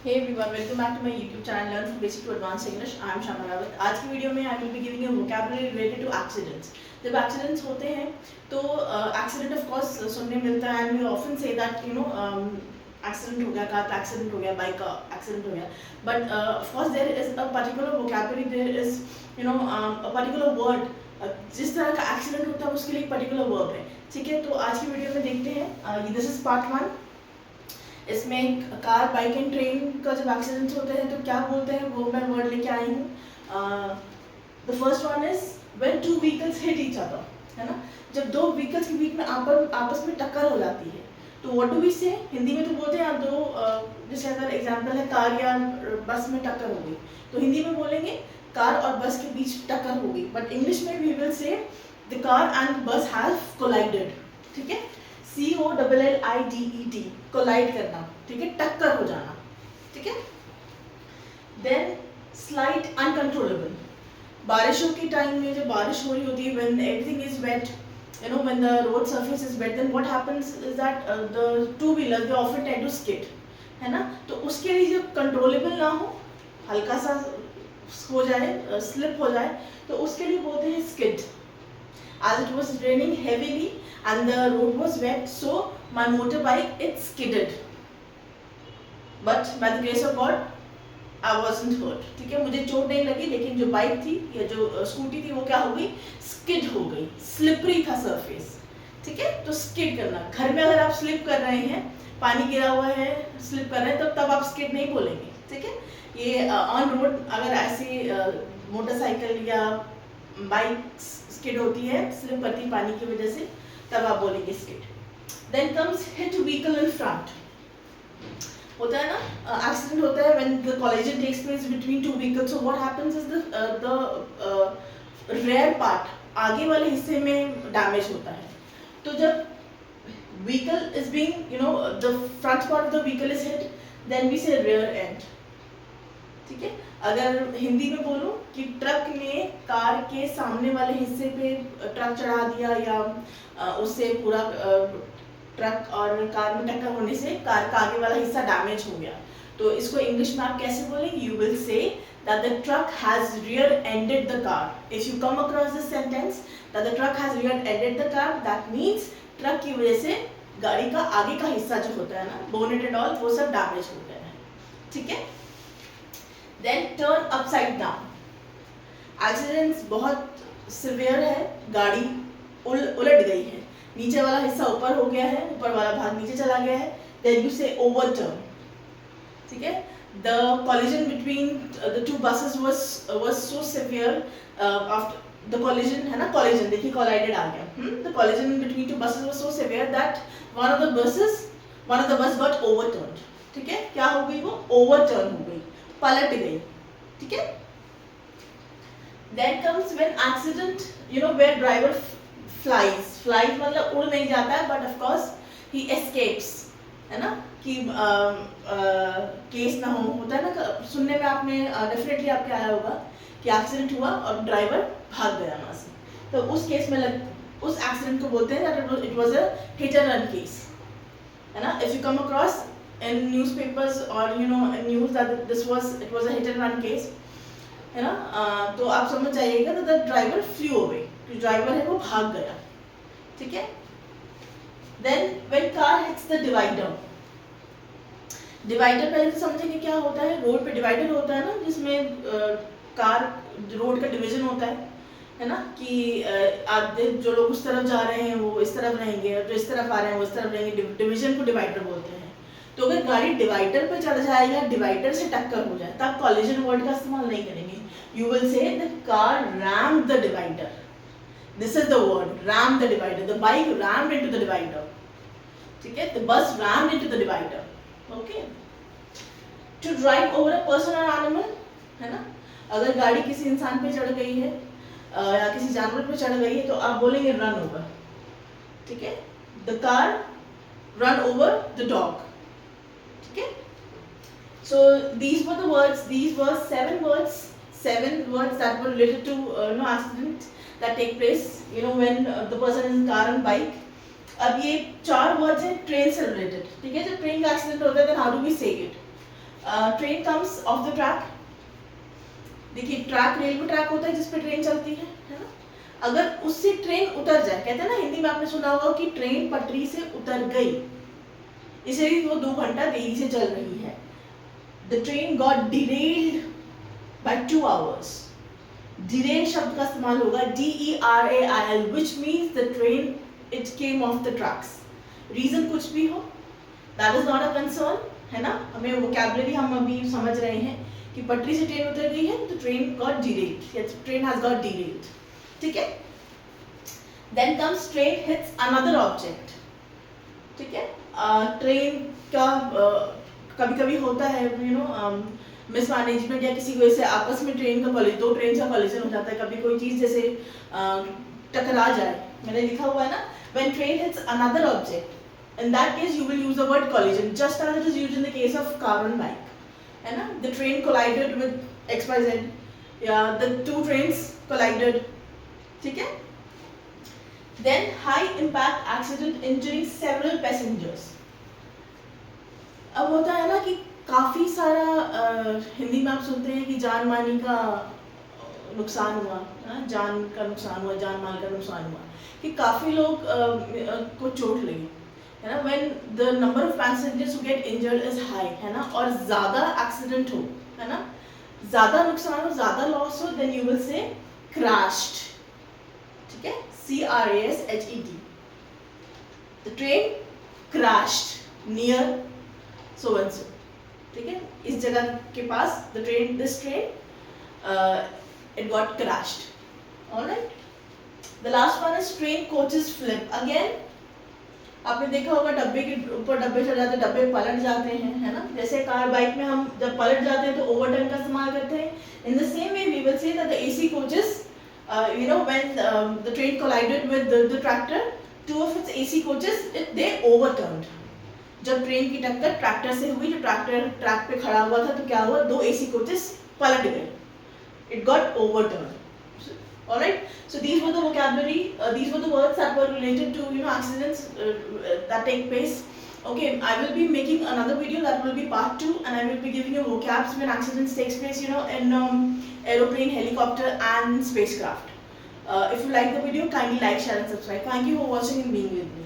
Hey everyone, welcome back to my YouTube channel Learn from Basic to Advanced English. I am Shama Rawat. आज की video में I will be giving you vocabulary related to accidents. जब accidents होते हैं तो accident of course सुनने मिलता है and we often say that accident हो गया, car का accident हो गया, bike का accident हो गया. But of course there is a particular vocabulary, there is a particular word. जिस तरह का accident होता है उसके लिए एक particular verb है. ठीक है, तो आज की वीडियो में देखते हैं. This is part 1. इसमें कार बाइक एंड ट्रेन का जब एक्सीडेंट्स होते हैं तो क्या बोलते हैं वो मैं वर्ड लेके आई हूँ. The first one is when two vehicles hit each other, है ना. जब दो व्हीकल्स के बीच में आपस में टक्कर हो जाती है तो व्हाट डू वी से. हिंदी में तो बोलते हैं आप दो, जैसे अगर एग्जांपल है कार या बस में टक्कर हो गई तो हिंदी में बोलेंगे कार और बस के बीच टक्कर हो गई. बट इंग्लिश में we will say the car and bus have collided. ठीक है, COLLIDED, कोलाइड करना. ठीक है, टक्कर हो जाना. ठीक है. Then slight uncontrollable. बारिशों के टाइम में जब बारिश हो रही होती है, when everything is wet, when the road surface is wet, then what happens is that the two wheeler they often tend to skid, है ना. तो उसके लिए जब कंट्रोलेबल ना हो, हल्का सा हो जाए, स्लिप हो जाए, तो उसके लिए बोलते हैं skid. As it was raining heavily and the road was wet, so my motorbike it skidded. But by the grace of God, I wasn't hurt. ठीक है, मुझे चोट नहीं लगी, लेकिन जो बाइक थी या जो स्कूटी थी वो क्या हो गई, स्किड हो गई. स्लिपरी था सरफेस. ठीक है, तो स्किड करना. घर में अगर आप स्लिप कर रहे हैं, पानी गिरा हुआ है, स्लिप कर रहे हैं, तब आप स्किड नहीं बोलेंगे. ठीक है, ये ऑन रोड अगर ऐसे मोटरसाइकिल या बाइक स्किड होती है, स्लिप करती है पानी की वजह से, तब आप बोलेंगे skid. Then comes hit vehicle in front. होता है ना, एक्सीडेंट होता है when the collision takes place between two vehicles. So what happens is the rear part, आगे वाले हिस्से में डैमेज होता है. तो जब vehicle is being the front part of the vehicle is hit, then we say rear end. ठीक है, अगर हिंदी में बोलूं कि ट्रक ने कार के सामने वाले हिस्से पे ट्रक चढ़ा दिया या उससे पूरा ट्रक और कार में टक्कर होने से कार का आगे वाला हिस्सा डैमेज हो गया, तो इसको इंग्लिश में आप कैसे बोलेंगे. यू विल से that the truck has rear-ended the car. If you come across this sentence that the truck has rear-ended the car, that means truck की वजह से गाड़ी का आगे का हिस्सा जो होता है ना, बोनेट एंड ऑल, वो सब डैमेज हो गया है. ठीक है. Then turn upside down. Accidents बहुत सिवियर है, गाड़ी उलट गई है, नीचे वाला हिस्सा ऊपर हो गया है, ऊपर वाला भाग नीचे चला गया है. देन यू से ओवरटर्न. ठीक है, the collision between the two buses was so severe after the collision, है ना, collision देखिए collided आ गया. The collision between two buses was so severe that one of the bus got overturned. ठीक है, क्या हो गई, वो ओवरटर्न हो गई, पलट गई. ठीक है. Then comes when accident, where driver flies मतलब उड़ नहीं जाता है, but of course he escapes, है ना, कि केस ना होता है ना. सुनने में आपने डेफिनेटली आपके आया होगा कि एक्सीडेंट हुआ और ड्राइवर भाग गया वहाँ से, तो उस केस में उस एक्सीडेंट को बोलते हैं that it was a hit and run case, है ना. If you come across in newspapers और news that it was a hit and run case, है ना, तो आप समझ जाइएगा द ड्राइवर फ्लू अवे, जो ड्राइवर है वो भाग गया. ठीक है. Then when car hits the divider. Divider पहले तो समझेंगे क्या होता है. रोड पे डिवाइडर होता है ना, जिसमें कार रोड का डिवीजन होता है ना, कि आधे जो लोग उस तरफ जा रहे हैं वो इस तरफ रहेंगे और जो इस तरफ आ रहे हैं वो इस तरफ रहेंगे. डिवीजन को डिवाइडर बोलते हैं. तो अगर गाड़ी डिवाइडर पे चढ़ जाए या डिवाइडर से टक्कर हो जाए, तब कॉलिजन वर्ड का इस्तेमाल नहीं करेंगे. You will say the car rammed the divider. This is the word, ram the divider. The bike rammed into the divider. ठीक है, the bus rammed into the divider. Okay. To drive over a person और animal, है ना. अगर गाड़ी किसी इंसान पे चढ़ गई है या किसी जानवर पे चढ़ गई है तो आप बोलेंगे रन ओवर. ठीक है, the car run over the dog. ठीक है. So these were the words. These were seven words that were related to accident that take place when the person is in car and bike. अब ये 4 words हैं train से related. ठीक है, जब train का एक्सीडेंट होता है then how do we say it? Train comes of the track. देखिए ट्रैक रेलवे ट्रैक होता है जिस पे ट्रेन चलती है ना. अगर उससे ट्रेन उतर जाए, कहते हैं ना हिंदी में आपने सुना होगा कि ट्रेन पटरी से उतर गई, इसलिए वो 2 घंटा देरी से चल रही है. The train got derailed by 2 hours. Derail शब्द का इस्तेमाल होगा DERAIL, which means the train it came off the tracks. Reason कुछ भी हो, that is not a concern, है ना. हमें वोकैबुलरी हम अभी समझ रहे हैं कि पटरी से ट्रेन उतर गई है तो ट्रेन गॉट डिरेल्ड या ट्रेन हैज गॉट डिरेल्ड. ठीक है. Then comes train hits another object. ठीक है. ट्रेन का कभी कभी होता है यू नो मिसमैनेजमेंट या किसी वजह से आपस में ट्रेन का दो ट्रेन का कॉलिजन हो जाता है. कभी कोई चीज जैसे टकरा जाए, मैंने लिखा हुआ है ना, when train hits another object, in that case you will use the word collision, just as it is used in the case of car and bike, है ना. The train collided with XYZ, yeah, the 2 trains collided. ठीक है. Then high impact accident injuring several passengers. अब होता है ना कि काफी सारा हिंदी में आप सुनते हैं कि जान मानी का नुकसान हुआ, जान का नुकसान हुआ, जान माल का नुकसान हुआ, कि काफी लोग को चोट लगी, है ना. when the number of passengers who get injured is high, है ना, और ज़्यादा एक्सीडेंट हो, है ना, ज़्यादा नुकसान हो, ज़्यादा लॉस हो, then you will say crashed. ठीक है. CRASHED. the train crashed near so and so. ठीक है. इस जगह के पास this train it got crashed. All right. the last one is train coaches flip. Again आपने देखा होगा डब्बे के ऊपर डब्बे चढ़ जाते हैं, डब्बे पलट जाते हैं, है ना. जैसे कार बाइक में हम जब पलट जाते हैं तो ओवरटर्न का इस्तेमाल करते हैं. In the same way we will say that the AC coaches, you know, when the train collided with the tractor, 2 of its AC coaches they overturned. जब ट्रेन की टक्कर ट्रैक्टर से हुई, जो ट्रैक्टर ट्रैक पे खड़ा हुआ था, तो क्या हुआ, 2 AC coaches पलट गए. It got overturned. All right. So these were the vocabulary. These were the words that were related to accidents that take place. Okay, I will be making another video that will be part 2, and I will be giving you vocabs when accidents takes place, in aeroplane, helicopter, and spacecraft. If you like the video, kindly like, share, and subscribe. Thank you for watching and being with me.